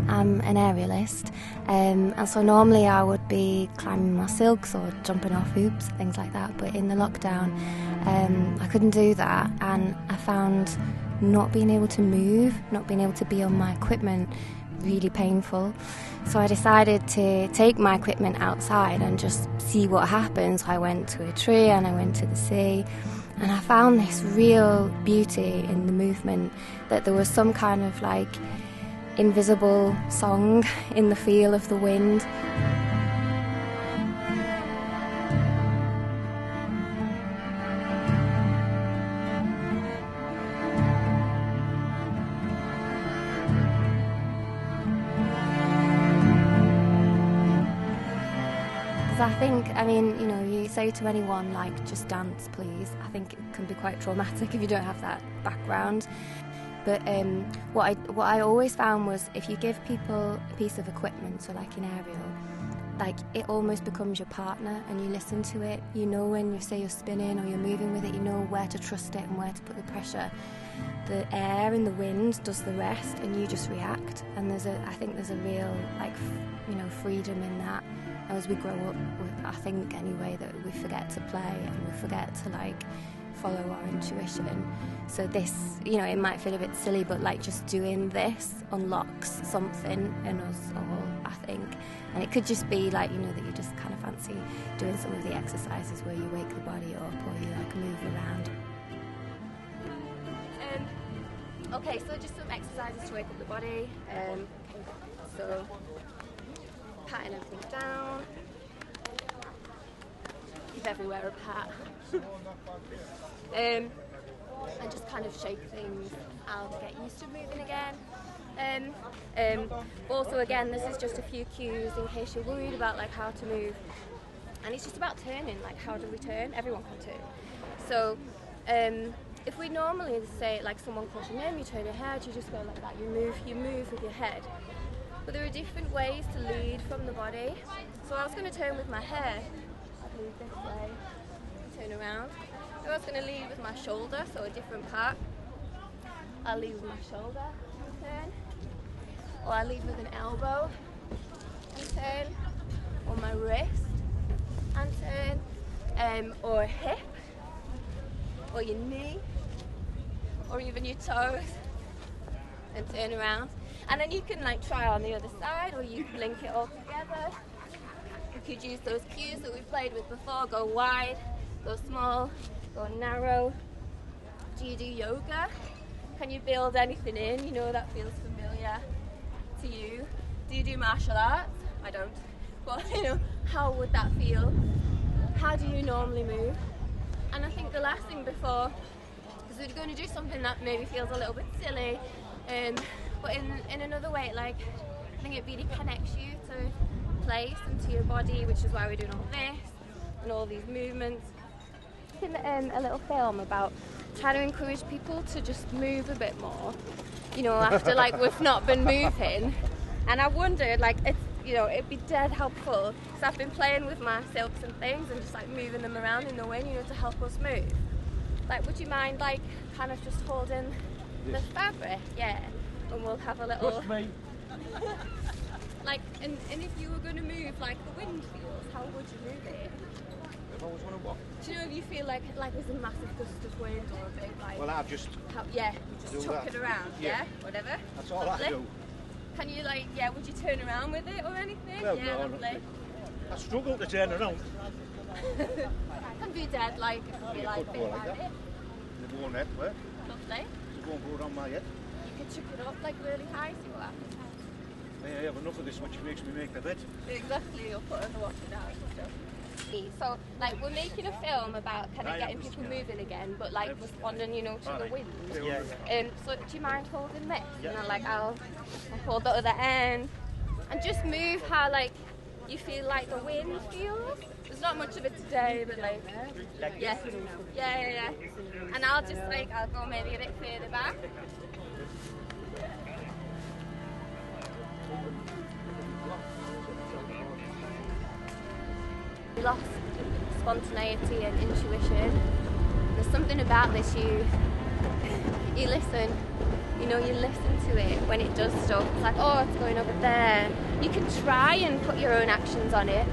I'm an aerialist, and so normally I would be climbing my silks or jumping off hoops, things like that, but in the lockdown I couldn't do that, and I found not being able to move, not being able to be on my equipment really painful. So I decided to take my equipment outside and just see what happens. I went to a tree and I went to the sea, and I found this real beauty in the movement, that there was some kind of like invisible song in the feel of the wind. I mean, you know, you say to anyone, like, just dance, please. I think it can be quite traumatic if you don't have that background. But what I always found was, if you give people a piece of equipment, so like an aerial, like it almost becomes your partner, and you listen to it. You know when you say you're spinning or you're moving with it, you know where to trust it and where to put the pressure. The air and the wind does the rest, and you just react. And I think there's a real, like, you know, freedom in that. As we grow up, I think anyway, that we forget to play and we forget to like follow our intuition. So this, you know, it might feel a bit silly, but like just doing this unlocks something in us all, I think. And it could just be like, you know, that you just kind of fancy doing some of the exercises where you wake the body up or you like move around. Okay, so just some exercises to wake up the body. So patting everything down. Give everywhere a pat. And just kind of shake things out, get used to moving again. Also, again, this is just a few cues in case you're worried about like how to move. And it's just about turning, like how do we turn? Everyone can turn. So if we normally say, like someone calls your name, you turn your head, you just go like that, you move with your head. But there are different ways to lead from the body. So I was going to turn with my head, I'd lead this way, turn around. I was going to lead with my shoulder, so a different part. I'll lead with my shoulder and turn. Or I'll lead with an elbow and turn. Or my wrist and turn. Or a hip. Or your knee. Or even your toes. And turn around. And then you can like try on the other side, or you can link it all together. You could use those cues that we played with before. Go wide, go small, go narrow. Do you do yoga? Can you build anything in? You know that feels familiar to you. Do you do martial arts? I don't. But you know, how would that feel? How do you normally move? And I think the last thing before, because we're going to do something that maybe feels a little bit silly, but in another way, like, I think it really connects you to place and to your body, which is why we're doing all this and all these movements. A little film about trying to encourage people to just move a bit more, you know, after like we've not been moving. And I wondered, like, it's, you know, it'd be dead helpful, because I've been playing with my silks and things and just like moving them around in the wind, you know, to help us move. Like, would you mind like kind of just holding the fabric? Yeah. And we'll have a little. Trust me. Like, and if you were going to move like the wind feels, how would you move it? If I was going to what? Do you know if you feel like there's a massive gust of wind or a big like? Well, I've just. You just chuck it around. Yeah. Whatever. That's all I do. Can you like? Yeah. Would you turn around with it or anything? Well, yeah. No, Lovely. I struggle to turn around. Can be dead like. Be like bit like it. The one head, where? Lovely. It won't go around my head. You could chuck it up like really high, see what happens. Yeah, I have enough of this, which makes me make the bed. Exactly, you'll put in the water down and stuff. So, like, we're making a film about kind of getting people moving again, but like responding, you know, to the wind. So, do you mind holding this? Yeah. And then, like, I'll hold the other end, and just move how like you feel like the wind feels. There's not much of it today, but like, yeah. And I'll just like, I'll go maybe a bit further back. Lost spontaneity and intuition. There's something about this, you listen, you know, you listen to it when it does stuff. It's like, oh, it's going over there. You can try and put your own actions on it,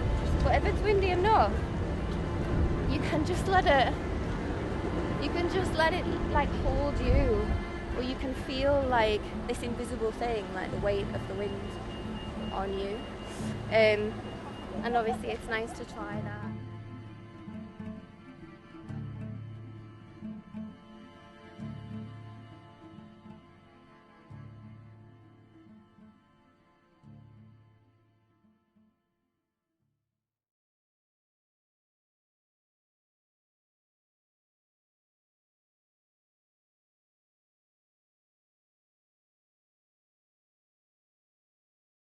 but if it's windy enough, you can just let it like hold you, or you can feel like this invisible thing, like the weight of the wind on you. And obviously it's nice to try that.